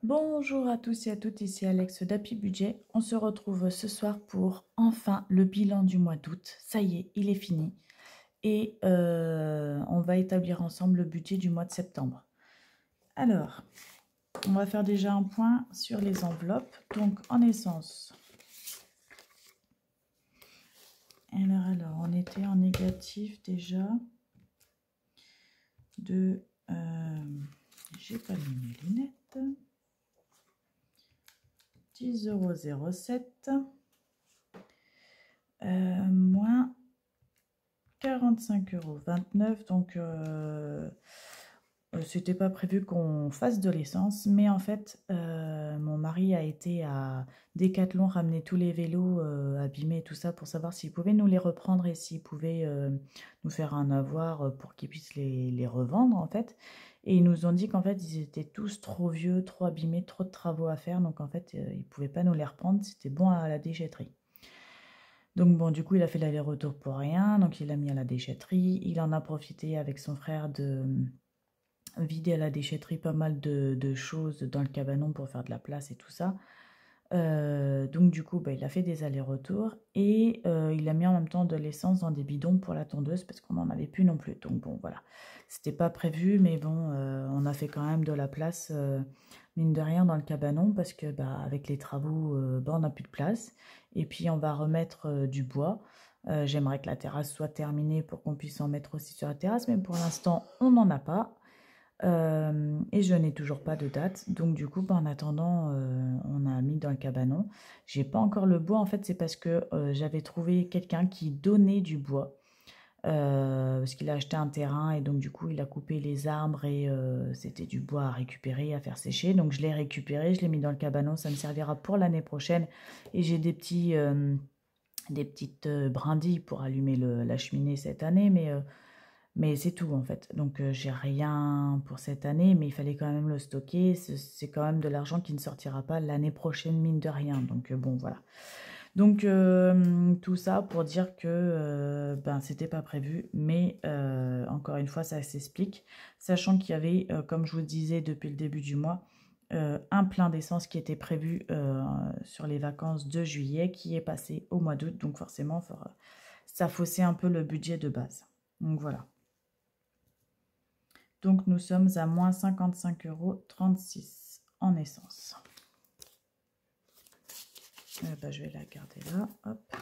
Bonjour à tous et à toutes, ici Alex d'Happy Budget. On se retrouve ce soir pour enfin le bilan du mois d'août. Ça y est, il est fini. Et on va établir ensemble le budget du mois de septembre. Alors, on va faire déjà un point sur les enveloppes. Donc, en essence. Alors, on était en négatif déjà de... j'ai pas mis mes lunettes. 10,07 €, moins 45,29 €. Donc, c'était pas prévu qu'on fasse de l'essence. Mais en fait, mon mari a été à Decathlon ramener tous les vélos abîmés et tout ça pour savoir s'il pouvait nous les reprendre et s'il pouvait nous faire un avoir pour qu'ils puissent les revendre, en fait. Et ils nous ont dit qu'en fait, ils étaient tous trop vieux, trop abîmés, trop de travaux à faire. Donc, en fait, ils ne pouvaient pas nous les reprendre. C'était bon à la déchetterie. Donc bon, du coup, il a fait l'aller-retour pour rien, donc il l'a mis à la déchetterie. Il en a profité avec son frère de vider à la déchetterie pas mal de choses dans le cabanon pour faire de la place et tout ça. Donc du coup, il a fait des allers-retours et il a mis en même temps de l'essence dans des bidons pour la tondeuse parce qu'on n'en avait plus non plus. Donc bon, voilà, c'était pas prévu, mais bon, on a fait quand même de la place, mine de rien, dans le cabanon parce que avec les travaux, on n'a plus de place. Et puis on va remettre du bois. J'aimerais que la terrasse soit terminée pour qu'on puisse en mettre aussi sur la terrasse, mais pour l'instant, on n'en a pas. Et je n'ai toujours pas de date. Donc du coup, en attendant, on a mis dans le cabanon. J'ai pas encore le bois. En fait, c'est parce que j'avais trouvé quelqu'un qui donnait du bois. Parce qu'il a acheté un terrain et donc du coup, il a coupé les arbres et c'était du bois à récupérer, à faire sécher. Donc je l'ai récupéré, je l'ai mis dans le cabanon. Ça me servira pour l'année prochaine. Et j'ai des petites brindilles pour allumer la cheminée cette année. Mais c'est tout en fait. Donc j'ai rien pour cette année, mais il fallait quand même le stocker. C'est quand même de l'argent qui ne sortira pas l'année prochaine, mine de rien. Donc bon, voilà. Donc tout ça pour dire que c'était pas prévu, mais encore une fois, ça s'explique. Sachant qu'il y avait, comme je vous le disais depuis le début du mois, un plein d'essence qui était prévu sur les vacances de juillet, qui est passé au mois d'août. Donc forcément, ça faussait un peu le budget de base. Donc voilà. Donc nous sommes à moins 55,36 € en essence. Je vais la garder là. Hop.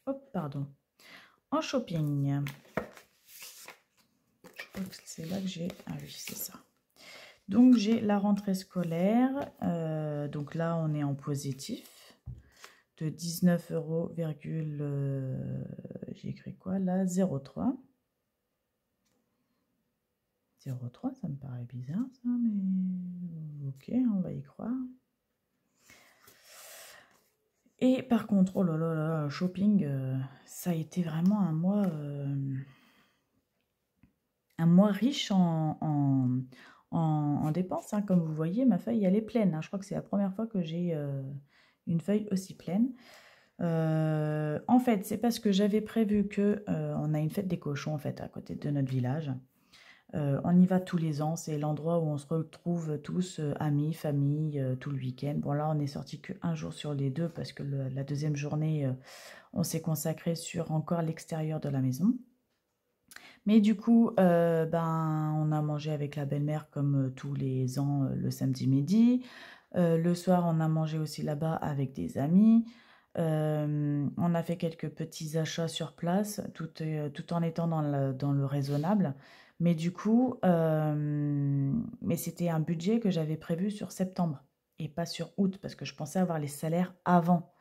Hop, pardon. En shopping. Je crois que c'est là que j'ai... Ah oui, c'est ça. Donc j'ai la rentrée scolaire. Donc là, on est en positif. De 19 €, j'ai écrit quoi là? 0,3. 0,3, ça me paraît bizarre ça, mais ok, on va y croire. Et par contre, oh là là là, shopping, ça a été vraiment un mois riche en dépenses, hein. Comme vous voyez, ma feuille, elle est pleine, hein. Je crois que c'est la première fois que j'ai une feuille aussi pleine. En fait, c'est parce que j'avais prévu que on a une fête des cochons en fait à côté de notre village. On y va tous les ans, c'est l'endroit où on se retrouve tous, amis, famille, tout le week-end. Bon là, on est sorti qu'un jour sur les deux parce que la deuxième journée, on s'est consacré sur encore l'extérieur de la maison. Mais du coup, on a mangé avec la belle-mère comme tous les ans le samedi midi. Le soir, on a mangé aussi là-bas avec des amis. On a fait quelques petits achats sur place, tout en étant dans le raisonnable. Mais du coup, mais c'était un budget que j'avais prévu sur septembre et pas sur août, parce que je pensais avoir les salaires avant.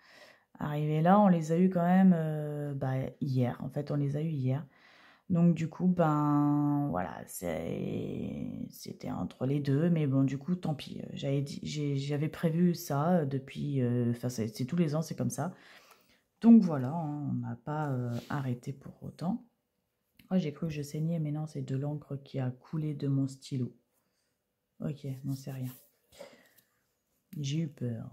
Arrivé là, on les a eu quand même hier. En fait, on les a eu hier. Donc du coup, voilà, c'était entre les deux, mais bon, du coup, tant pis. J'avais prévu ça depuis, enfin, c'est tous les ans, c'est comme ça. Donc voilà, hein, on n'a pas arrêté pour autant. Oh, j'ai cru que je saignais, mais non, c'est de l'encre qui a coulé de mon stylo. Ok, non, c'est rien. J'ai eu peur.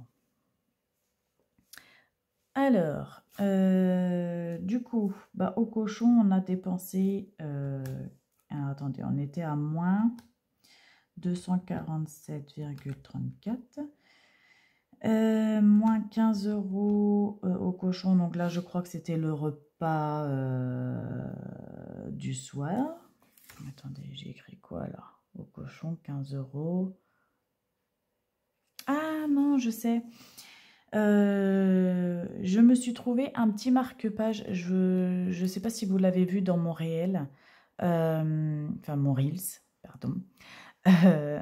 Alors, du coup, au cochon, on a dépensé... attendez, on était à moins 247,34. Moins 15 € au cochon. Donc là, je crois que c'était le repas du soir. Attendez, j'ai écrit quoi là? Au cochon, 15 €. Ah non, je sais. Je me suis trouvé un petit marque-page. Je ne sais pas si vous l'avez vu dans mon réel. Enfin, mon Reels, pardon. Euh,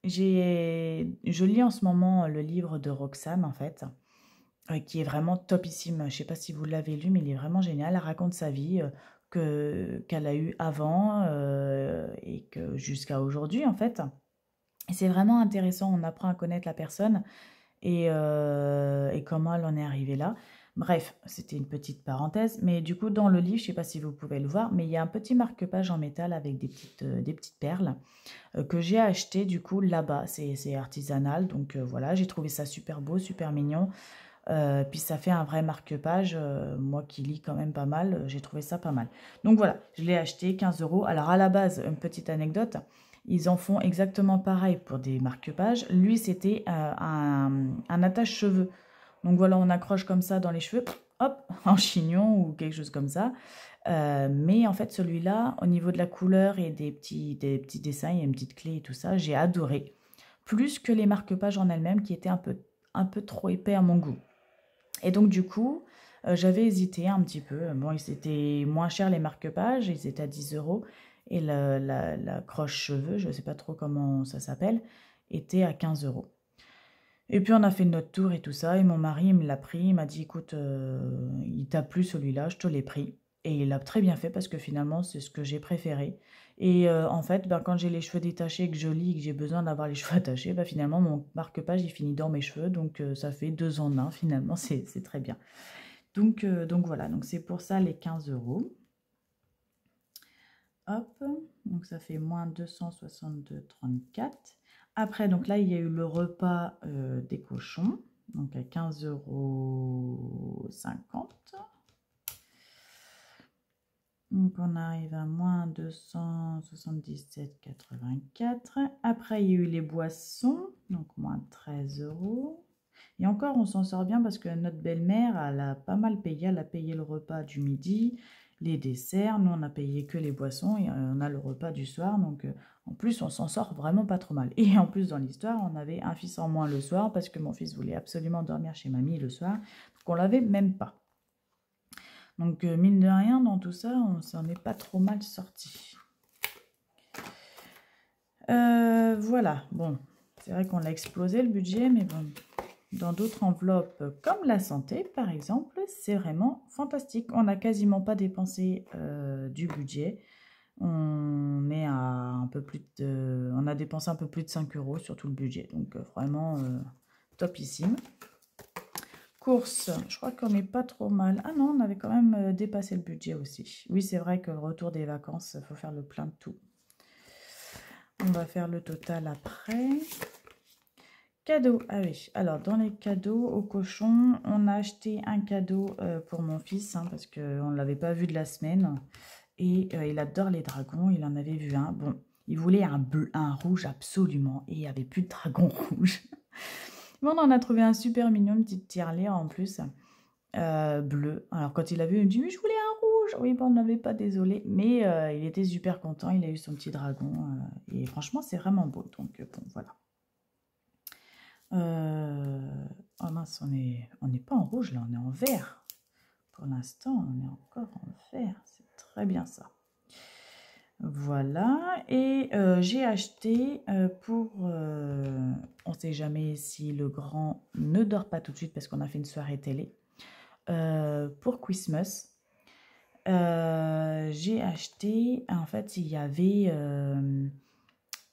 je lis en ce moment le livre de Roxane, en fait, qui est vraiment topissime. Je ne sais pas si vous l'avez lu, mais il est vraiment génial. Elle raconte sa vie qu'elle a eue avant et que jusqu'à aujourd'hui, en fait. Et c'est vraiment intéressant. On apprend à connaître la personne et comment elle en est arrivée là. Bref, c'était une petite parenthèse, mais du coup dans le livre, je ne sais pas si vous pouvez le voir, mais il y a un petit marque-page en métal avec des petites perles que j'ai acheté du coup là-bas. C'est artisanal, donc voilà, j'ai trouvé ça super beau, super mignon. Puis ça fait un vrai marque-page, moi qui lis quand même pas mal, j'ai trouvé ça pas mal. Donc voilà, je l'ai acheté 15 €. Alors à la base, une petite anecdote, ils en font exactement pareil pour des marque-pages. Lui, c'était un attache-cheveux. Donc voilà, on accroche comme ça dans les cheveux, hop, en chignon ou quelque chose comme ça. Mais en fait, celui-là, au niveau de la couleur et des petits dessins, il y a une petite clé et tout ça, j'ai adoré. Plus que les marque-pages en elles-mêmes qui étaient un peu trop épais à mon goût. Et donc du coup, j'avais hésité un petit peu. Bon, ils étaient moins chers les marque-pages, ils étaient à 10 €. Et la croche-cheveux, je ne sais pas trop comment ça s'appelle, était à 15 €. Et puis on a fait notre tour et tout ça, et mon mari il me l'a pris, il m'a dit écoute, il t'a plu celui-là, je te l'ai pris. Et il a très bien fait parce que finalement c'est ce que j'ai préféré. Et en fait, ben, quand j'ai les cheveux détachés, que je lis, que j'ai besoin d'avoir les cheveux attachés, ben, finalement mon marque-page il finit dans mes cheveux, donc ça fait 2 en un finalement, c'est très bien. Donc voilà, donc c'est pour ça les 15 €. Hop, donc ça fait moins 262,34. Après, donc là, il y a eu le repas des cochons, donc à 15,50 €. Donc on arrive à moins 277,84. Après, il y a eu les boissons, donc moins 13 €. Et encore, on s'en sort bien parce que notre belle-mère, elle a pas mal payé. Elle a payé le repas du midi, les desserts. Nous, on a payé que les boissons et on a le repas du soir. Donc, en plus, on s'en sort vraiment pas trop mal. Et en plus, dans l'histoire, on avait un fils en moins le soir parce que mon fils voulait absolument dormir chez mamie le soir. Donc, on l'avait même pas. Donc, mine de rien, dans tout ça, on s'en est pas trop mal sorti. Voilà, bon, c'est vrai qu'on l'a explosé le budget, mais bon, dans d'autres enveloppes comme la santé, par exemple, c'est vraiment fantastique. On n'a quasiment pas dépensé du budget. On est à un peu plus de, on a dépensé un peu plus de 5 € sur tout le budget, donc vraiment topissime. Courses, je crois qu'on n'est pas trop mal. Ah non, on avait quand même dépassé le budget aussi. Oui, c'est vrai que le retour des vacances, il faut faire le plein de tout. On va faire le total après. Cadeau, ah oui, alors dans les cadeaux au cochon, on a acheté un cadeau pour mon fils, hein, parce qu'on ne l'avait pas vu de la semaine, et il adore les dragons, il en avait vu un, bon, il voulait un bleu, un rouge absolument, et il n'y avait plus de dragon rouge. Bon, on en a trouvé un super mignon, une petite tirelire en plus, bleu. Alors quand il a vu, il me dit, oui, je voulais un rouge, oui, bon, on n'avait pas, désolé, mais il était super content, il a eu son petit dragon, et franchement, c'est vraiment beau, donc bon, voilà. Oh mince, on n'est pas en rouge là, on est en vert. Pour l'instant, on est encore en vert. C'est très bien ça. Voilà. Et j'ai acheté pour... on ne sait jamais si le grand ne dort pas tout de suite parce qu'on a fait une soirée télé. Pour Christmas, j'ai acheté... En fait, il y avait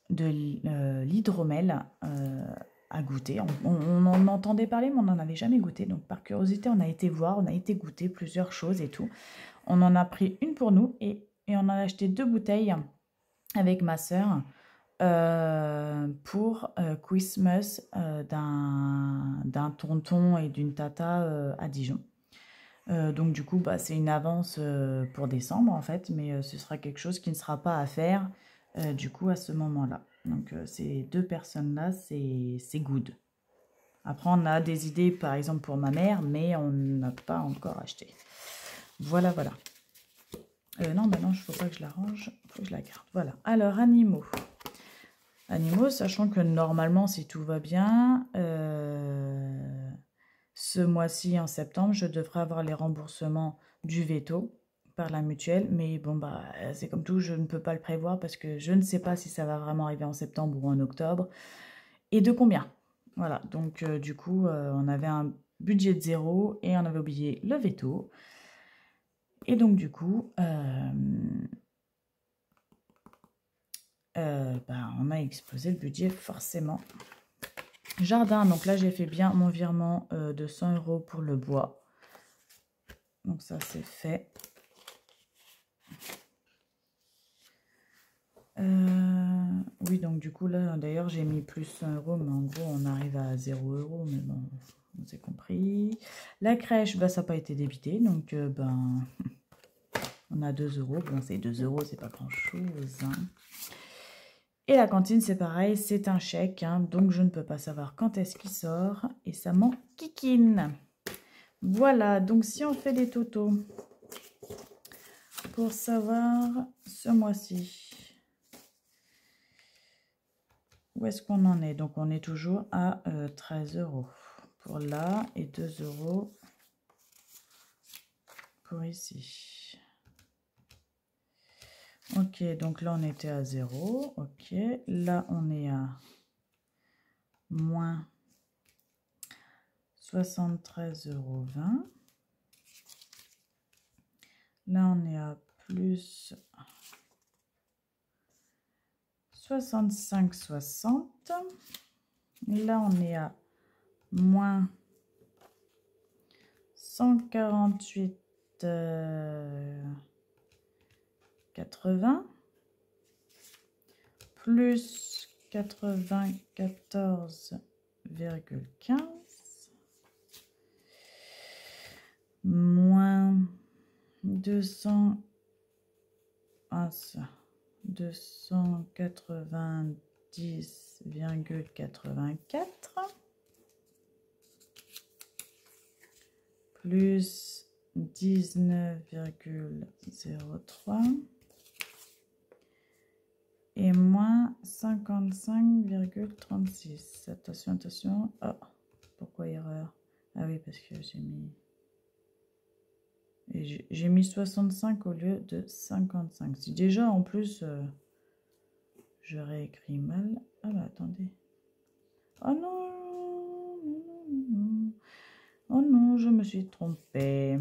de l'hydromel à goûter. On en entendait parler, mais on n'en avait jamais goûté. Donc, par curiosité, on a été voir, on a été goûter plusieurs choses et tout. On en a pris une pour nous et on en a acheté 2 bouteilles avec ma sœur pour Christmas d'un tonton et d'une tata à Dijon. Donc, du coup, bah, c'est une avance pour décembre, en fait, mais ce sera quelque chose qui ne sera pas à faire, du coup, à ce moment-là. Donc, ces 2 personnes-là, c'est good. Après, on a des idées, par exemple, pour ma mère, mais on n'a pas encore acheté. Voilà, voilà. Non, bah non, il ne faut pas que je la range. Il faut que je la garde. Voilà. Alors, animaux. Animaux, sachant que normalement, si tout va bien, ce mois-ci, en septembre, je devrais avoir les remboursements du veto par la mutuelle. Mais bon, bah, c'est comme tout, je ne peux pas le prévoir parce que je ne sais pas si ça va vraiment arriver en septembre ou en octobre. Et de combien? Voilà, donc du coup, on avait un budget de 0 et on avait oublié le veto. Et donc du coup, bah, on a explosé le budget forcément. Jardin, donc là j'ai fait bien mon virement de 100 € pour le bois. Donc ça c'est fait. Oui, donc du coup là d'ailleurs j'ai mis plus 100 €, mais en gros on arrive à 0 €, mais bon, on s'est compris. La crèche, bah, ça n'a pas été débité, donc ben on a 2 €. Bon, c'est 2 €, c'est pas grand chose, hein. Et la cantine, c'est pareil, c'est un chèque, hein, donc je ne peux pas savoir quand est-ce qu'il sort. Et ça m'enquiquine. Voilà, donc si on fait des totaux, pour savoir ce mois-ci, où est-ce qu'on en est? Donc on est toujours à 13 € pour là et 2 € pour ici. Ok, donc là on était à 0. Ok, là on est à moins 73,20 €. Là, on est à plus 65,60 €. Là, on est à moins 148,80 €. Plus 94,15 €. Moins 290,84 plus 19,03 et moins 55,36. Attention, attention. Oh, pourquoi erreur? Ah oui, parce que j'ai mis 65 au lieu de 55. Si déjà, en plus, je réécris mal. Ah bah attendez. Oh non, non, non. Oh non, je me suis trompée.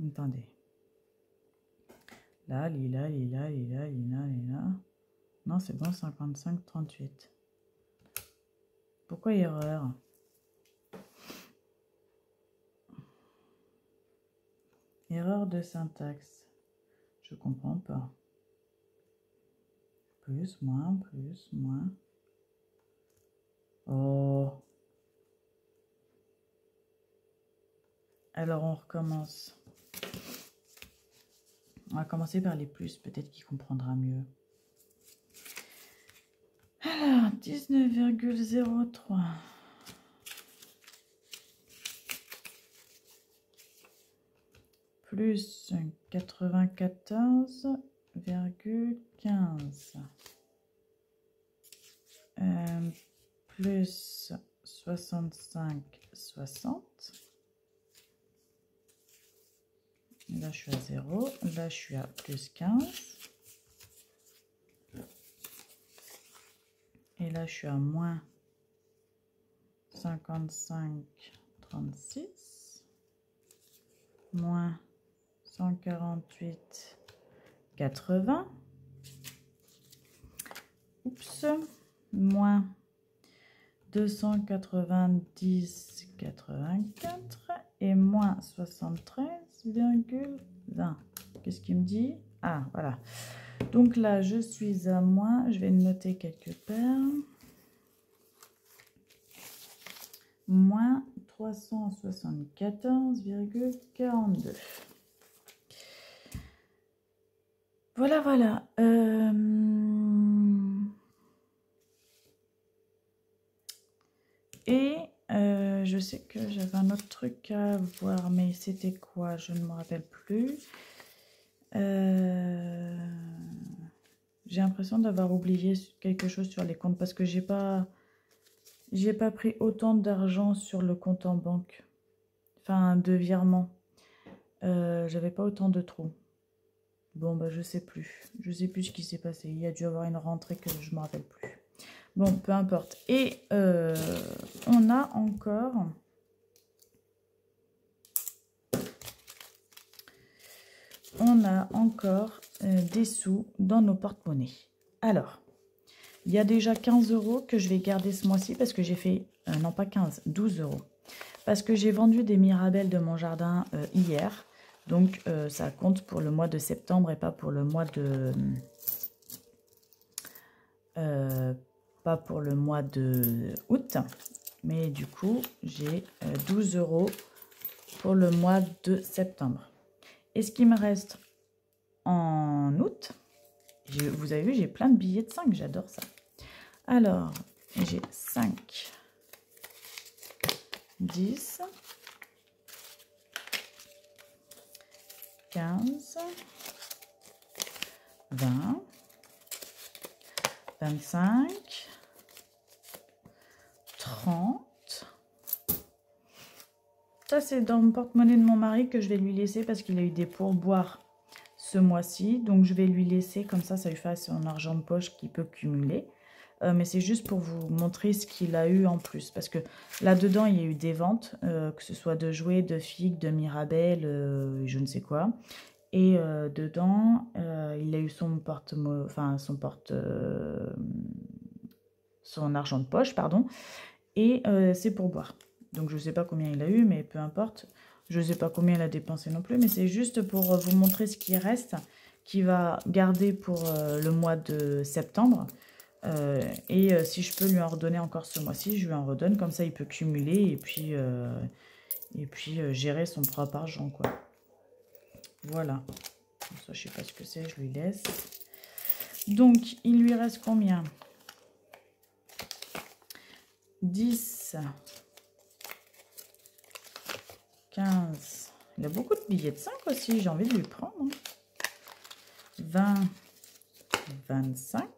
Attendez. Là, lila, lila, lila, lila, lila. Non, c'est bon, 55, 38. Pourquoi erreur? Erreur de syntaxe. Je comprends pas. Plus, moins, plus, moins. Oh. Alors, on recommence. On va commencer par les plus. Peut-être qu'il comprendra mieux. Alors, 19,03. Plus 94,15. Plus 65,60. Là, je suis à 0. Là, je suis à plus 15. Et là, je suis à moins 55,36. Moins 148,80. Oups. Moins 290,84 et moins 73,20. Qu'est-ce qu'il me dit? Ah, voilà. Donc là, je suis à moins, je vais le noter quelque part, moins 374,42. Voilà, voilà. Et je sais que j'avais un autre truc à voir, mais c'était quoi? Je ne me rappelle plus. J'ai l'impression d'avoir oublié quelque chose sur les comptes parce que j'ai pas pris autant d'argent sur le compte en banque. Enfin, de virement. J'avais pas autant de trous. Bon, bah, je sais plus. Je sais plus ce qui s'est passé. Il y a dû avoir une rentrée que je me rappelle plus. Bon, peu importe. Et on a encore... des sous dans nos porte-monnaies. Alors, il y a déjà 15 € que je vais garder ce mois-ci parce que j'ai fait... non, pas 15, 12 €. Parce que j'ai vendu des mirabelles de mon jardin hier. Donc, ça compte pour le mois de septembre et pas pour le mois de... pas pour le mois de août. Mais du coup, j'ai 12 € pour le mois de septembre. Et ce qui me reste en août, vous avez vu, j'ai plein de billets de 5, j'adore ça. Alors, j'ai 5, 10, 15, 20, 25, 30. Ça, c'est dans le porte-monnaie de mon mari que je vais lui laisser parce qu'il a eu des pourboires ce mois-ci. Donc, je vais lui laisser, comme ça lui fait son argent de poche qu'il peut cumuler. Mais c'est juste pour vous montrer ce qu'il a eu en plus. Parce que là-dedans, il y a eu des ventes, que ce soit de jouets, de figues, de mirabelles, je ne sais quoi. Et dedans, il a eu son son argent de poche, pardon. Et c'est pour boire. Donc, je ne sais pas combien il a eu, mais peu importe. Je ne sais pas combien il a dépensé non plus, mais c'est juste pour vous montrer ce qui reste, qu'il va garder pour le mois de septembre. Et si je peux lui en redonner encore ce mois-ci, je lui en redonne. Comme ça, il peut cumuler et puis gérer son propre argent, quoi. Voilà. Ça, je sais pas ce que c'est, je lui laisse. Donc, il lui reste combien? 10, 15. Il a beaucoup de billets de 5 aussi, j'ai envie de lui prendre. 20, 25,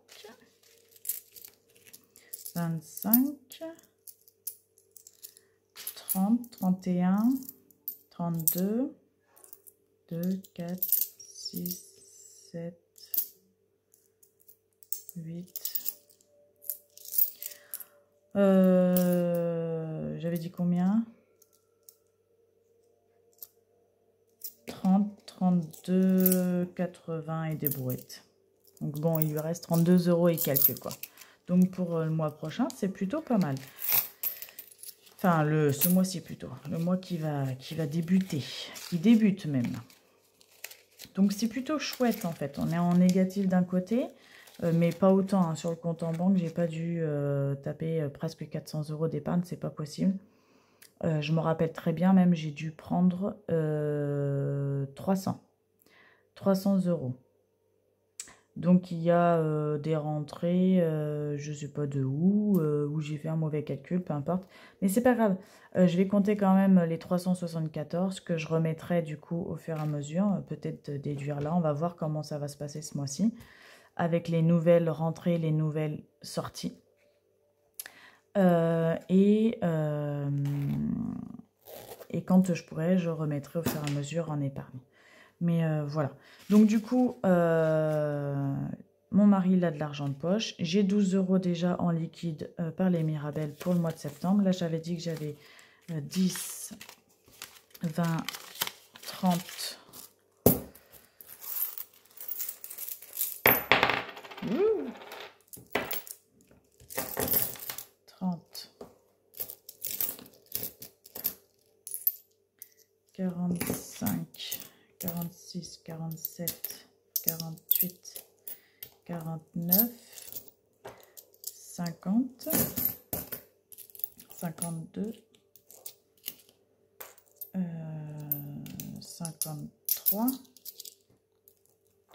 25, 30, 31, 32, 2, 4, 6, 7, 8. J'avais dit combien? 30, 32, 80 et des brouettes. Donc bon, il lui reste 32 € et quelques, quoi. Donc pour le mois prochain, c'est plutôt pas mal. Enfin, ce mois-ci plutôt. Le mois qui va débuter. Qui débute même. Donc c'est plutôt chouette en fait. On est en négatif d'un côté, mais pas autant. Hein. Sur le compte en banque, j'ai pas dû taper presque 400 € d'épargne, c'est pas possible. Je me rappelle très bien, même j'ai dû prendre 300 €. Donc il y a des rentrées, je sais pas de où j'ai fait un mauvais calcul, peu importe. Mais c'est pas grave, je vais compter quand même les 374 que je remettrai du coup au fur et à mesure. Peut-être déduire là, on va voir comment ça va se passer ce mois-ci. Avec les nouvelles rentrées, les nouvelles sorties. Et quand je pourrai, je remettrai au fur et à mesure en épargne. Mais voilà. Donc du coup, mon mari il a de l'argent de poche. J'ai 12 € déjà en liquide par les Mirabelles pour le mois de septembre. Là, j'avais dit que j'avais 10, 20, 30. Ouh 30. 45. 46, 47, 48, 49, 50, 52, 53,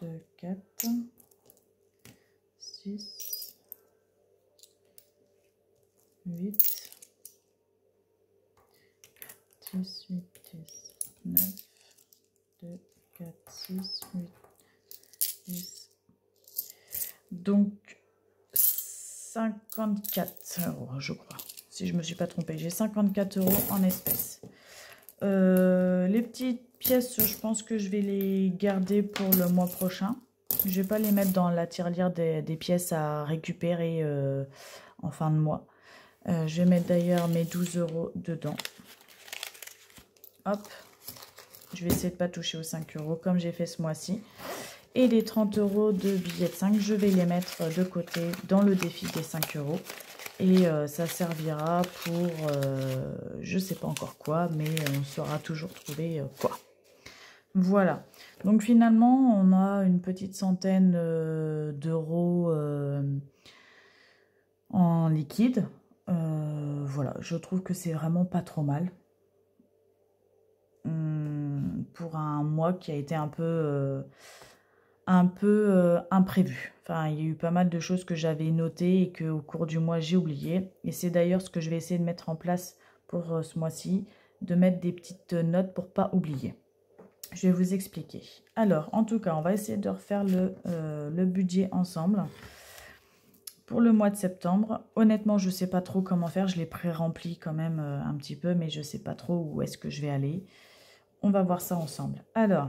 2, 4, 6, 8, 6, 8, 10, 9, 2, 4, 6, 8, 10. Donc 54 €, je crois. Si je ne me suis pas trompée, j'ai 54 € en espèces. Les petites pièces, je pense que je vais les garder pour le mois prochain. Je ne vais pas les mettre dans la tirelire des pièces à récupérer en fin de mois. Je vais mettre d'ailleurs mes 12 € dedans. Hop. Je vais essayer de ne pas toucher aux 5 € comme j'ai fait ce mois-ci. Et les 30 € de billets de 5, je vais les mettre de côté dans le défi des 5 €. Et ça servira pour, je ne sais pas encore quoi, mais on saura toujours trouver quoi. Voilà. Donc finalement, on a une petite centaine d'euros en liquide. Voilà, je trouve que c'est vraiment pas trop mal. Pour un mois qui a été un peu imprévu. Enfin, il y a eu pas mal de choses que j'avais notées et qu'au cours du mois, j'ai oublié. Et c'est d'ailleurs ce que je vais essayer de mettre en place pour ce mois-ci, de mettre des petites notes pour pas oublier. Je vais vous expliquer. Alors, en tout cas, on va essayer de refaire le budget ensemble. Pour le mois de septembre, honnêtement, je ne sais pas trop comment faire. Je l'ai pré-rempli quand même un petit peu, mais je ne sais pas trop où est-ce que je vais aller. On va voir ça ensemble. Alors,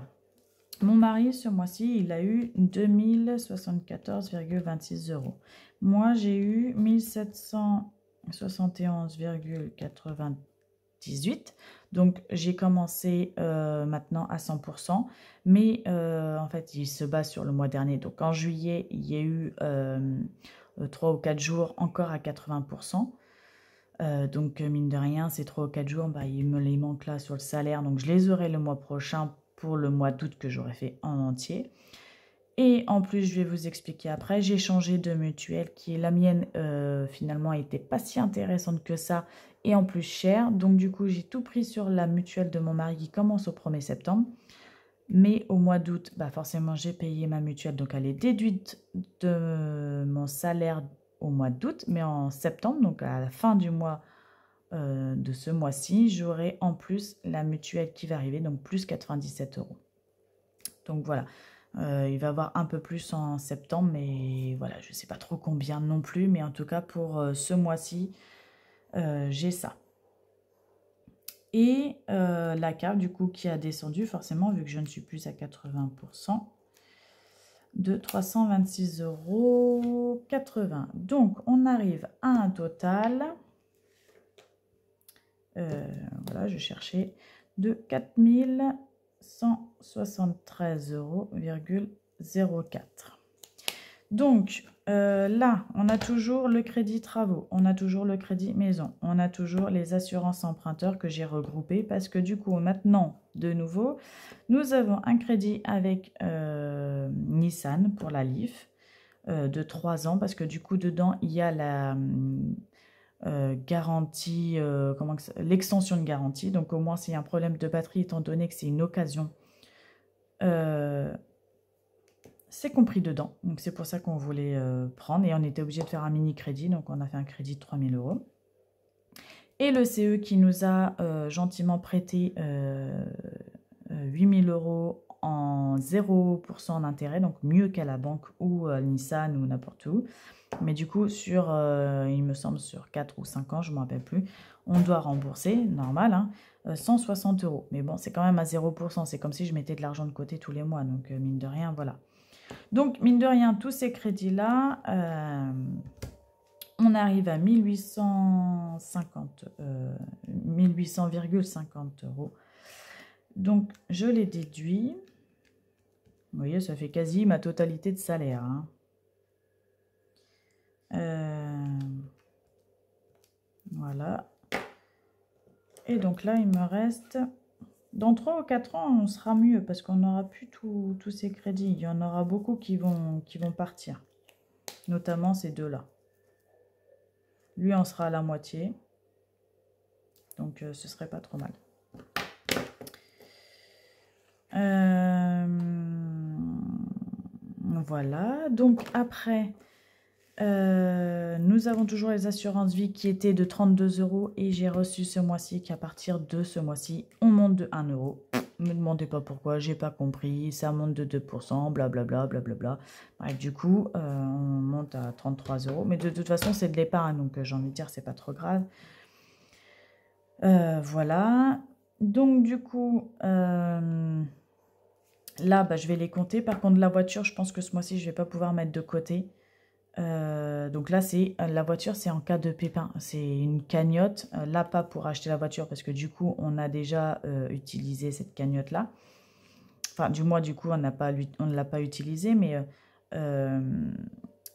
mon mari, ce mois-ci, il a eu 2074,26 €. Moi, j'ai eu 1771,98 €. Donc, j'ai commencé maintenant à 100%. Mais en fait, il se base sur le mois dernier. Donc, en juillet, il y a eu 3 ou 4 jours encore à 80%. Donc, mine de rien, ces 3 ou 4 jours, bah, il me les manque là sur le salaire. Donc, je les aurai le mois prochain pour le mois d'août que j'aurais fait en entier. Et en plus, je vais vous expliquer après, j'ai changé de mutuelle qui est la mienne, finalement, n'était pas si intéressante que ça et en plus chère. Donc, du coup, j'ai tout pris sur la mutuelle de mon mari qui commence au 1er septembre. Mais au mois d'août, bah forcément, j'ai payé ma mutuelle. Donc, elle est déduite de mon salaire au mois d'août. Mais en septembre, donc à la fin du mois de ce mois-ci, j'aurai en plus la mutuelle qui va arriver, donc plus 97 €. Donc voilà, il va y avoir un peu plus en septembre, mais voilà, je ne sais pas trop combien non plus, mais en tout cas pour ce mois-ci, j'ai ça. Et la carte du coup qui a descendu forcément, vu que je ne suis plus à 80%, de 326,80 €. Donc on arrive à un total... voilà, je cherchais de 4173,04 €. Donc là, on a toujours le crédit travaux, on a toujours le crédit maison, on a toujours les assurances emprunteurs que j'ai regroupées parce que du coup, maintenant, de nouveau, nous avons un crédit avec Nissan pour la Leaf de 3 ans parce que du coup, dedans, il y a la... garantie, l'extension de garantie. Donc au moins s'il y a un problème de batterie, étant donné que c'est une occasion, c'est compris dedans. Donc c'est pour ça qu'on voulait prendre et on était obligé de faire un mini crédit. Donc on a fait un crédit de 3 000 €. Et le CE qui nous a gentiment prêté 8 000 € en 0% d'intérêt, donc mieux qu'à la banque ou Nissan ou n'importe où. Mais du coup, sur, il me semble, sur 4 ou 5 ans, je ne me rappelle plus, on doit rembourser, normal, hein, 160 €. Mais bon, c'est quand même à 0%. C'est comme si je mettais de l'argent de côté tous les mois. Donc, mine de rien, voilà. Donc, mine de rien, tous ces crédits-là, on arrive à 1800,50 €. Donc, je les déduis. Vous voyez, ça fait quasi ma totalité de salaire, hein. Voilà. Et donc là, il me reste... Dans 3 ou 4 ans, on sera mieux parce qu'on n'aura plus tous ces crédits. Il y en aura beaucoup qui vont partir. Notamment ces deux-là. Lui, on sera à la moitié. Donc, ce serait pas trop mal. Voilà. Donc, après... nous nous avons toujours les assurances vie qui étaient de 32 € et j'ai reçu ce mois-ci qu'à partir de ce mois-ci, on monte de 1 €. Ne me demandez pas pourquoi, j'ai pas compris, ça monte de 2%, blablabla, blablabla. Bref, du coup, on monte à 33 €. Mais de toute façon, c'est de l'épargne, donc j'ai envie de dire, c'est pas trop grave. Voilà. Donc, du coup, là, bah, je vais les compter. Par contre, la voiture, je pense que ce mois-ci, je vais pas pouvoir mettre de côté. Donc là, la voiture, c'est en cas de pépin. C'est une cagnotte. Là, pas pour acheter la voiture parce que du coup, on a déjà utilisé cette cagnotte-là. Enfin, du moins, du coup, on ne l'a pas utilisée, mais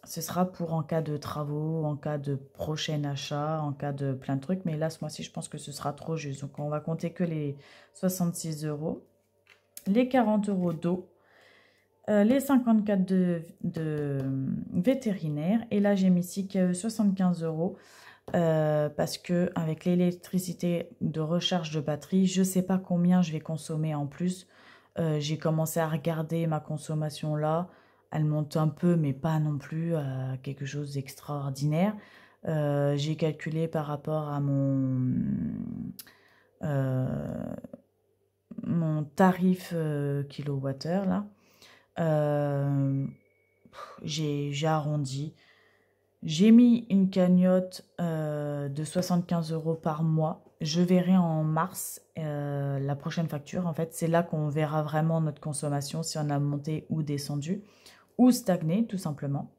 ce sera pour en cas de travaux, en cas de prochain achat, en cas de plein de trucs. Mais là, ce mois-ci, je pense que ce sera trop juste. Donc, on va compter que les 66 €, les 40 € d'eau, les 54 de vétérinaire. Et là, j'ai mis ici 75 € parce que avec l'électricité de recharge de batterie, je ne sais pas combien je vais consommer en plus. J'ai commencé à regarder ma consommation là. Elle monte un peu, mais pas non plus quelque chose d'extraordinaire. J'ai calculé par rapport à mon tarif kilowattheure là. J'ai arrondi. J'ai mis une cagnotte de 75 € par mois. Je verrai en mars la prochaine facture. En fait, c'est là qu'on verra vraiment notre consommation, si on a monté ou descendu, ou stagné, tout simplement.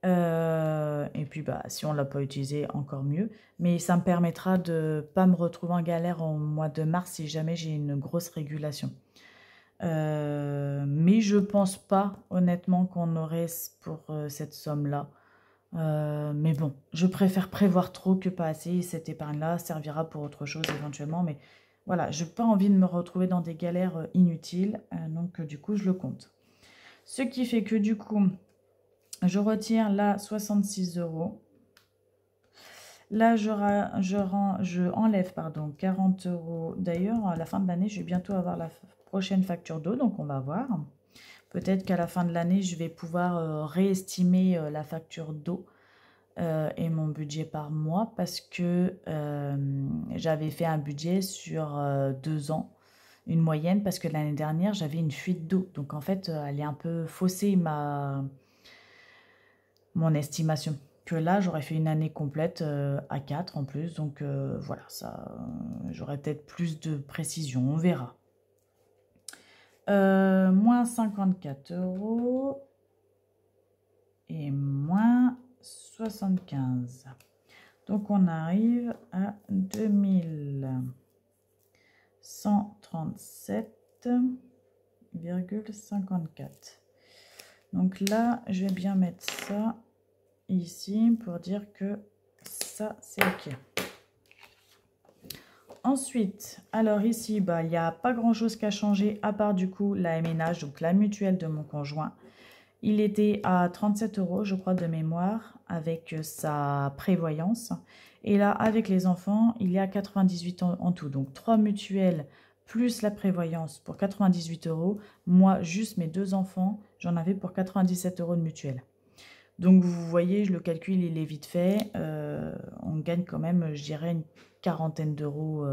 Et puis, bah, si on ne l'a pas utilisé, encore mieux. Mais ça me permettra de ne pas me retrouver en galère au mois de mars si jamais j'ai une grosse régulation. Mais je pense pas, honnêtement, qu'on aurait pour cette somme-là. Mais bon, je préfère prévoir trop que pas assez. Cette épargne-là servira pour autre chose éventuellement. Mais voilà, je n'ai pas envie de me retrouver dans des galères inutiles. Donc, du coup, je le compte. Ce qui fait que, du coup, je retire là 66 €. Là, je enlève 40 €. D'ailleurs, à la fin de l'année, je vais bientôt avoir la prochaine facture d'eau. Donc, on va voir. Peut-être qu'à la fin de l'année, je vais pouvoir réestimer la facture d'eau et mon budget par mois parce que j'avais fait un budget sur 2 ans, une moyenne, parce que l'année dernière, j'avais une fuite d'eau. Donc, en fait, elle est un peu faussée, mon estimation. Que là, j'aurais fait une année complète à 4 en plus. Donc, voilà, ça, j'aurais peut-être plus de précision. On verra. Moins 54 € et moins 75. Donc, on arrive à 2137,54. Donc là, je vais bien mettre ça ici pour dire que ça, c'est OK. Ensuite, alors ici, bah, il n'y a pas grand-chose qu'à changer à part du coup la MNH, donc la mutuelle de mon conjoint. Il était à 37 € je crois de mémoire avec sa prévoyance. Et là, avec les enfants, il est à 98 € en tout. Donc 3 mutuelles plus la prévoyance pour 98 €. Moi, juste mes 2 enfants, j'en avais pour 97 € de mutuelle. Donc vous voyez, le calcul, il est vite fait. On gagne quand même, je dirais, une quarantaine d'euros.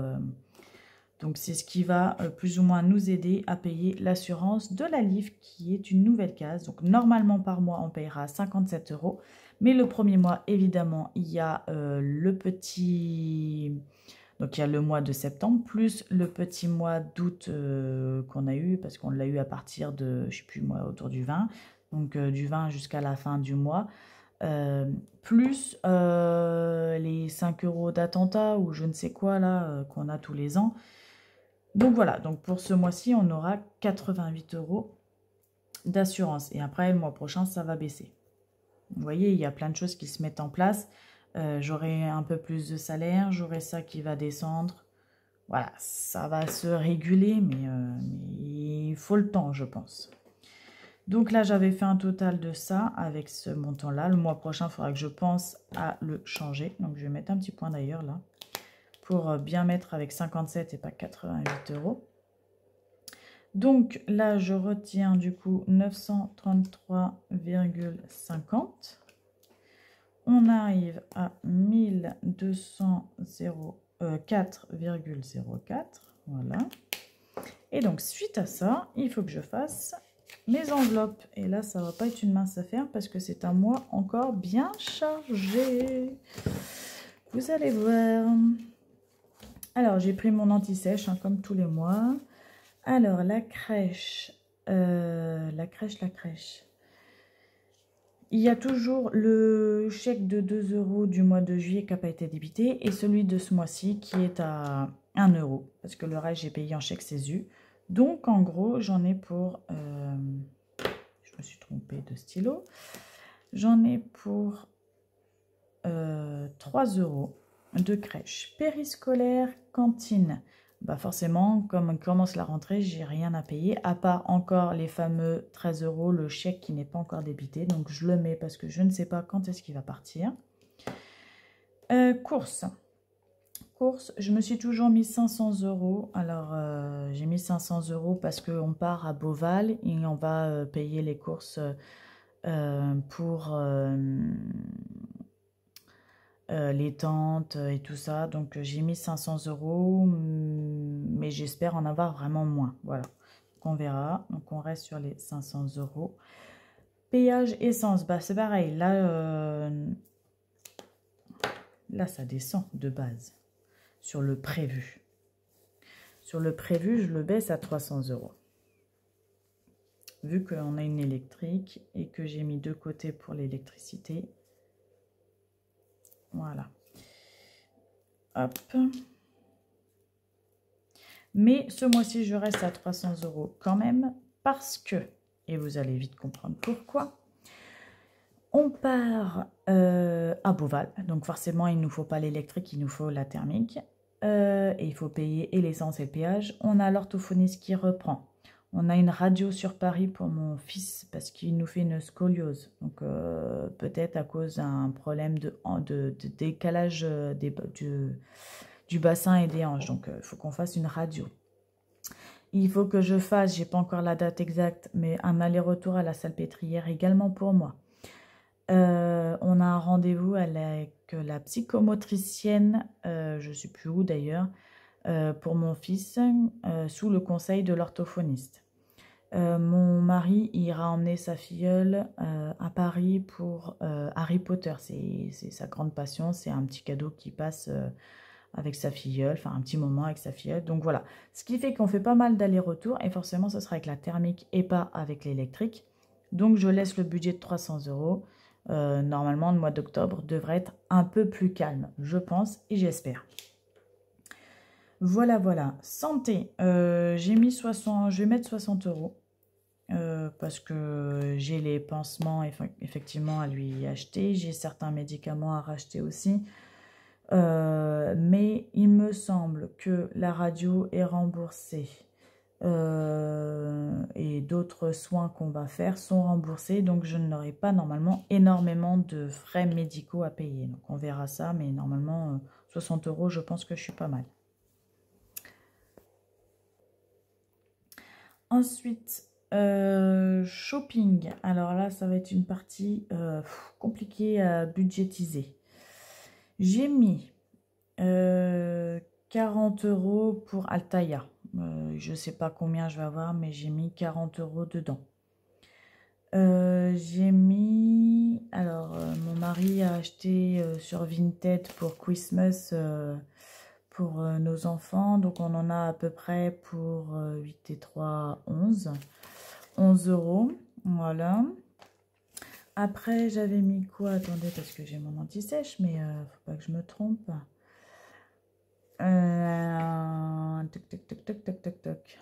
Donc c'est ce qui va plus ou moins nous aider à payer l'assurance de la LIF, qui est une nouvelle case. Donc normalement par mois, on payera 57 €. Mais le premier mois, évidemment, il y a le petit... Donc il y a le mois de septembre, plus le petit mois d'août qu'on a eu, parce qu'on l'a eu à partir de, je ne sais plus moi, autour du 20. Donc du 20 jusqu'à la fin du mois. Plus les 5 € d'attentat ou je ne sais quoi là qu'on a tous les ans. Donc voilà, donc pour ce mois-ci, on aura 88 € d'assurance. Et après, le mois prochain, ça va baisser. Vous voyez, il y a plein de choses qui se mettent en place. J'aurai un peu plus de salaire, j'aurai ça qui va descendre. Voilà, ça va se réguler, mais il faut le temps, je pense. Donc là, j'avais fait un total de ça avec ce montant-là. Le mois prochain, il faudra que je pense à le changer. Donc, je vais mettre un petit point d'ailleurs là, pour bien mettre avec 57 et pas 88 €. Donc là, je retiens du coup 933,50. On arrive à 1204,04. Voilà. Et donc, suite à ça, il faut que je fasse mes enveloppes. Et là, ça va pas être une mince affaire parce que c'est un mois encore bien chargé. Vous allez voir. Alors, j'ai pris mon anti-sèche, hein, comme tous les mois. Alors, la crèche. La crèche. Il y a toujours le chèque de 2 € du mois de juillet qui n'a pas été débité et celui de ce mois-ci qui est à 1 € parce que le reste j'ai payé en chèque CESU. Donc en gros j'en ai pour, je me suis trompée de stylo, j'en ai pour 3 € de crèche, périscolaire, cantine. Bah forcément, comme on commence la rentrée, j'ai rien à payer, à part encore les fameux 13 €, le chèque qui n'est pas encore débité. Donc je le mets parce que je ne sais pas quand est-ce qu'il va partir. Courses. Courses, je me suis toujours mis 500 €. Alors j'ai mis 500 € parce qu'on part à Beauval et on va payer les courses pour... les tentes et tout ça. Donc j'ai mis 500 €, mais j'espère en avoir vraiment moins. Voilà, donc on verra. Donc on reste sur les 500 €. Péage essence, bah c'est pareil. Là ça descend de base sur le prévu. Sur le prévu, je le baisse à 300 €. Vu qu'on a une électrique et que j'ai mis de côté pour l'électricité. Voilà. Hop. Mais ce mois-ci, je reste à 300 € quand même parce que, et vous allez vite comprendre pourquoi, on part à Beauval. Donc forcément, il ne nous faut pas l'électrique, il nous faut la thermique. Et il faut payer et l'essence et le péage. On a l'orthophoniste qui reprend. On a une radio sur Paris pour mon fils parce qu'il nous fait une scoliose. Donc peut-être à cause d'un problème de décalage du bassin et des hanches. Donc il faut qu'on fasse une radio. Il faut que je fasse, j'ai pas encore la date exacte, mais un aller-retour à la salpêtrière également pour moi. On a un rendez-vous avec la psychomotricienne, je ne sais plus où d'ailleurs, pour mon fils, sous le conseil de l'orthophoniste. Mon mari ira emmener sa filleule à Paris pour Harry Potter. C'est sa grande passion, c'est un petit cadeau qui passe avec sa filleule, enfin un petit moment avec sa filleule. Donc voilà, ce qui fait qu'on fait pas mal d'allers-retours et forcément ce sera avec la thermique et pas avec l'électrique. Donc je laisse le budget de 300 €. Normalement, le mois d'octobre devrait être un peu plus calme, je pense et j'espère. Voilà, voilà. Santé, j'ai mis 60, je vais mettre 60 € parce que j'ai les pansements effectivement à lui acheter, j'ai certains médicaments à racheter aussi. Mais il me semble que la radio est remboursée et d'autres soins qu'on va faire sont remboursés, donc je n'aurai pas normalement énormément de frais médicaux à payer. Donc on verra ça, mais normalement 60 €, je pense que je suis pas mal. Ensuite, shopping. Alors là, ça va être une partie compliquée à budgétiser. J'ai mis 40 € pour Altaïa. Je ne sais pas combien je vais avoir, mais j'ai mis 40 € dedans. J'ai mis... Alors, mon mari a acheté sur Vinted pour Christmas pour nos enfants. Donc, on en a à peu près pour 8 et 3, 11. 11 €. Voilà. Après, j'avais mis quoi? Attendez, parce que j'ai mon anti-sèche, mais faut pas que je me trompe. Toc, toc, toc, toc, toc, toc, toc.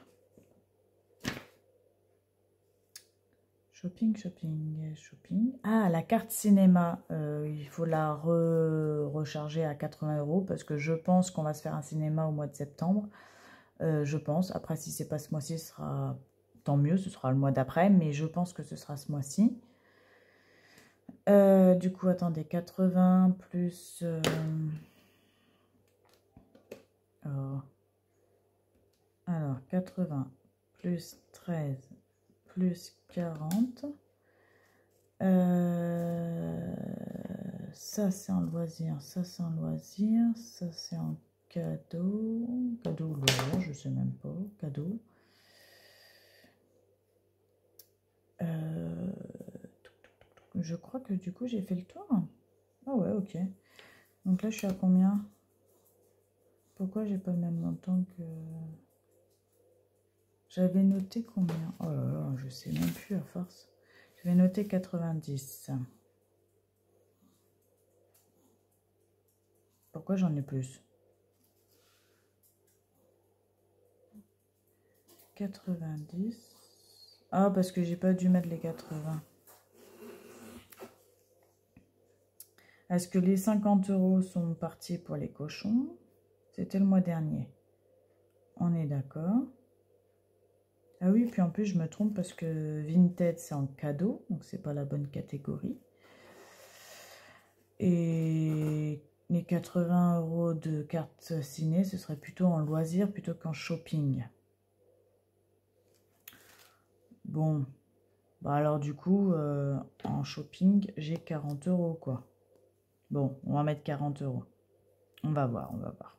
Shopping, shopping, shopping. Ah, la carte cinéma. Il faut la recharger à 80 € parce que je pense qu'on va se faire un cinéma au mois de septembre. Je pense. Après, si c'est pas ce mois-ci, ce sera tant mieux. Ce sera le mois d'après, mais je pense que ce sera ce mois-ci. Du coup, attendez, 80 plus... alors, 80 plus 13 plus 40. Ça, c'est en loisir. Ça, c'est en loisir. Ça, c'est en cadeau. Cadeau ou loisir, je sais même pas. Cadeau. Je crois que du coup, j'ai fait le tour. Ah ouais, ok. Donc là, je suis à combien? Pourquoi j'ai pas le même montant que... J'avais noté combien? Oh là là, je sais même plus à force. Je vais noter 90. Pourquoi j'en ai plus? 90. Ah, parce que j'ai pas dû mettre les 80. Est-ce que les 50 € sont partis pour les cochons? C'était le mois dernier. On est d'accord. Ah oui, puis en plus, je me trompe parce que Vinted, c'est en cadeau, donc c'est pas la bonne catégorie. Et les 80 € de carte ciné, ce serait plutôt en loisir plutôt qu'en shopping. Bon, bah alors du coup, en shopping, j'ai 40 € quoi. Bon, on va mettre 40 €. On va voir, on va voir.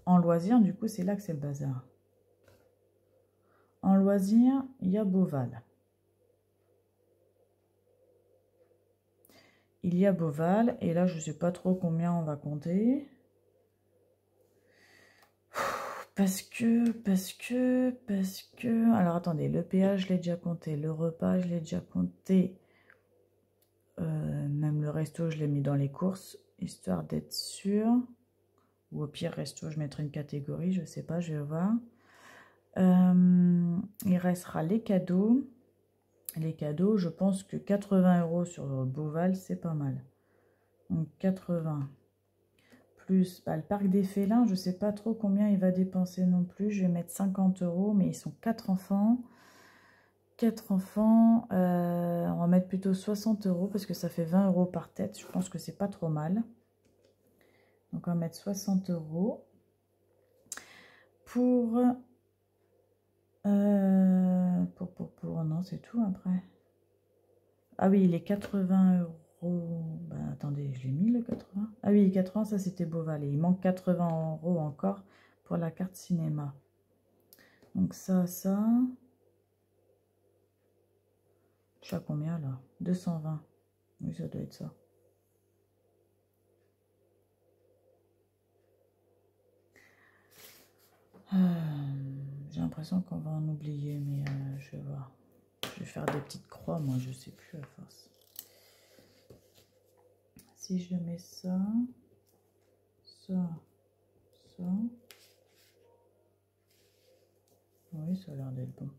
En loisir, du coup, c'est là que c'est le bazar. En loisir, il y a Beauval. Il y a Beauval, et là, je ne sais pas trop combien on va compter. Parce que... Alors, attendez, le péage, je l'ai déjà compté. Le repas, je l'ai déjà compté. Même le resto, je l'ai mis dans les courses, histoire d'être sûr. Ou au pire, resto, je mettrai une catégorie, je ne sais pas, je vais voir. Il restera les cadeaux. Les cadeaux, je pense que 80 € sur Beauval, c'est pas mal. Donc 80. Plus le parc des félins, je ne sais pas trop combien il va dépenser non plus. Je vais mettre 50 €, mais ils sont 4 enfants. 4 enfants, on va mettre plutôt 60 € parce que ça fait 20 € par tête. Je pense que c'est pas trop mal. Donc on va mettre 60 €. Pour non, c'est tout après. Ah oui, il est 80 €. Bah, attendez, je l'ai mis le 80. Ah oui, 80, ça c'était Beauval. Et il manque 80 € encore pour la carte cinéma. Donc ça. Je suis à combien là? 220. Oui, ça doit être ça. J'ai l'impression qu'on va en oublier, mais je vais voir. Je vais faire des petites croix, moi, je sais plus à force. Si je mets ça, ça. Oui, ça a l'air d'être bon.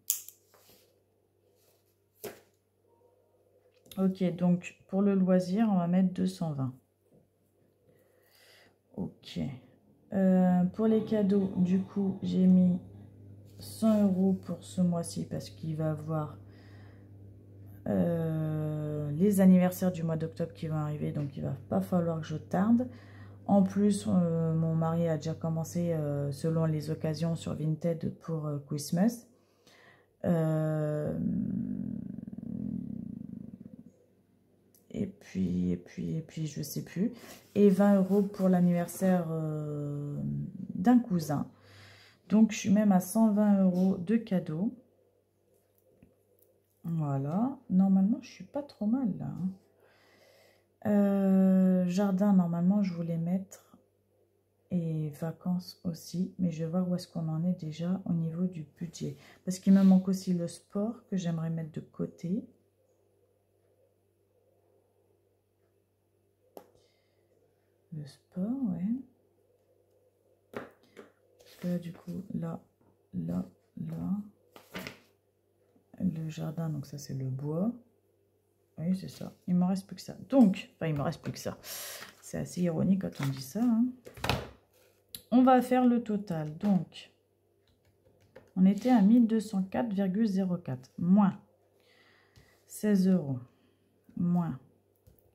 Ok, donc pour le loisir, on va mettre 220. Ok. Pour les cadeaux, du coup, j'ai mis 100 € pour ce mois-ci parce qu'il va avoir les anniversaires du mois d'octobre qui vont arriver, donc il va pas falloir que je tarde. En plus, mon mari a déjà commencé, selon les occasions, sur Vinted pour Christmas. Et puis, je sais plus. Et 20 € pour l'anniversaire d'un cousin. Donc, je suis même à 120 € de cadeaux. Voilà. Normalement, je suis pas trop mal là. Jardin, normalement, je voulais mettre. Et vacances aussi. Mais je vais voir où est-ce qu'on en est déjà au niveau du budget. Parce qu'il me manque aussi le sport que j'aimerais mettre de côté. Le sport, ouais. Parce que là, du coup, là. Le jardin, donc ça, c'est le bois. Oui, c'est ça. Il me reste plus que ça. Donc, enfin, il me reste plus que ça. C'est assez ironique quand on dit ça. Hein. On va faire le total. Donc, on était à 1204,04. Moins 16 €. Moins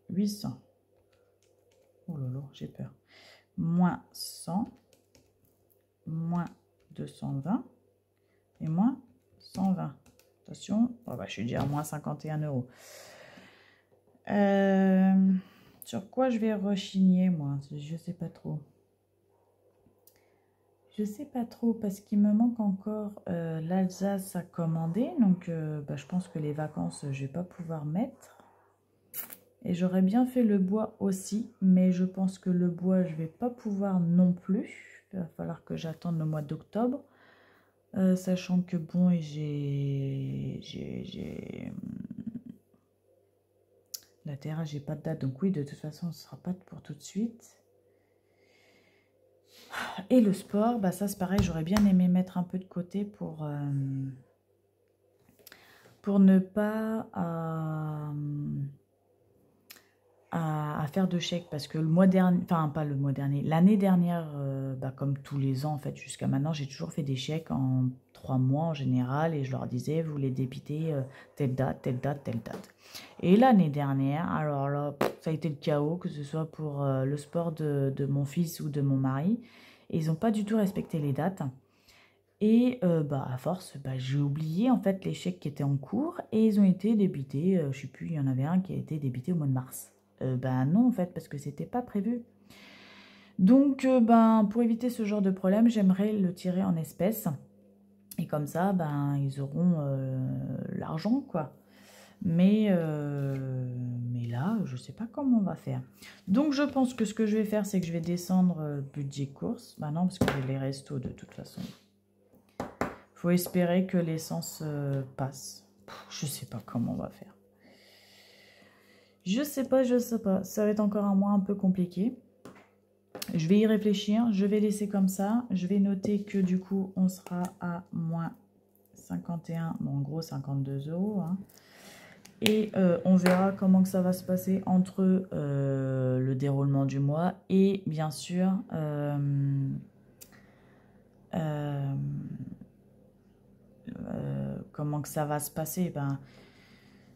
800. Oh là là, j'ai peur. Moins 100. Moins 220. Et moins 120. Attention. Oh bah, je suis déjà à moins 51 €. Sur quoi je vais rechigner, moi? Je sais pas trop. Je sais pas trop parce qu'il me manque encore l'Alsace à commander. Donc bah, je pense que les vacances, je vais pas pouvoir mettre. Et j'aurais bien fait le bois aussi. Mais je pense que le bois, je vais pas pouvoir non plus. Il va falloir que j'attende le mois d'octobre. Sachant que bon, la terrasse, j'ai pas de date. Donc oui, de toute façon, ce sera pas pour tout de suite. Et le sport, bah ça c'est pareil, j'aurais bien aimé mettre un peu de côté pour ne pas à faire de chèques. Parce que le mois dernier, enfin pas le mois dernier, l'année dernière, bah, comme tous les ans en fait, jusqu'à maintenant, j'ai toujours fait des chèques en 3 mois en général. Et je leur disais, vous les débitez telle date, telle date, telle date. Et l'année dernière, alors là, ça a été le chaos, que ce soit pour le sport de mon fils ou de mon mari. Et ils n'ont pas du tout respecté les dates. Et bah, à force, bah, j'ai oublié en fait les chèques qui étaient en cours et ils ont été débités. Je sais plus, il y en avait un qui a été débité au mois de mars. Ben non en fait, parce que c'était pas prévu. Donc ben, pour éviter ce genre de problème, j'aimerais le tirer en espèces. Et comme ça, ben, ils auront l'argent quoi. Mais là, je ne sais pas comment on va faire. Donc, je pense que ce que je vais faire, c'est que je vais descendre budget course. Bah non, parce que j'ai les restos de toute façon. Faut espérer que l'essence passe. Je ne sais pas comment on va faire. Je sais pas, je sais pas. Ça va être encore un mois un peu compliqué. Je vais y réfléchir. Je vais laisser comme ça. Je vais noter que du coup, on sera à moins 51. Bon, en gros, 52 €. Hein. Et on verra comment que ça va se passer entre le déroulement du mois et bien sûr comment que ça va se passer. Ben,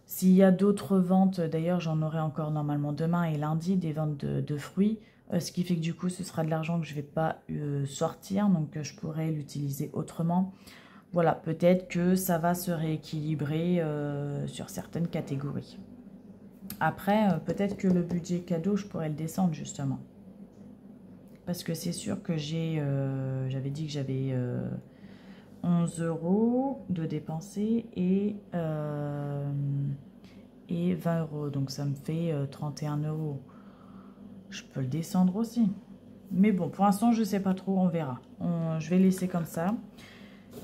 s'il y a d'autres ventes, d'ailleurs j'en aurai encore normalement demain et lundi des ventes de fruits, ce qui fait que du coup ce sera de l'argent que je ne vais pas sortir, donc je pourrai l'utiliser autrement. Voilà, peut-être que ça va se rééquilibrer sur certaines catégories. Après, peut-être que le budget cadeau, je pourrais le descendre justement. Parce que c'est sûr que j'avais dit que j'avais 11 € de dépenser et 20 €. Donc ça me fait 31 €. Je peux le descendre aussi. Mais bon, pour l'instant, je ne sais pas trop, on verra. Je vais laisser comme ça.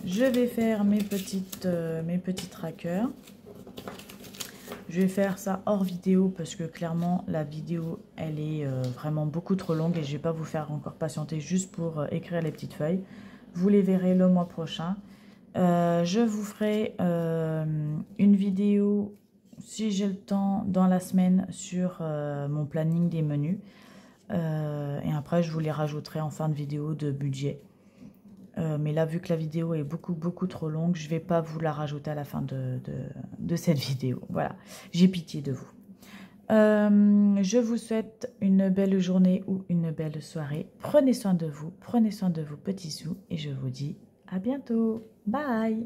Je vais faire mes petits trackers. Je vais faire ça hors vidéo parce que clairement la vidéo elle est vraiment beaucoup trop longue et je ne vais pas vous faire encore patienter juste pour écrire les petites feuilles. Vous les verrez le mois prochain. Je vous ferai une vidéo si j'ai le temps dans la semaine sur mon planning des menus. Et après je vous les rajouterai en fin de vidéo de budget. Mais là, vu que la vidéo est beaucoup trop longue, je ne vais pas vous la rajouter à la fin de cette vidéo. Voilà, j'ai pitié de vous. Je vous souhaite une belle journée ou une belle soirée. Prenez soin de vous, petits sous, et je vous dis à bientôt. Bye!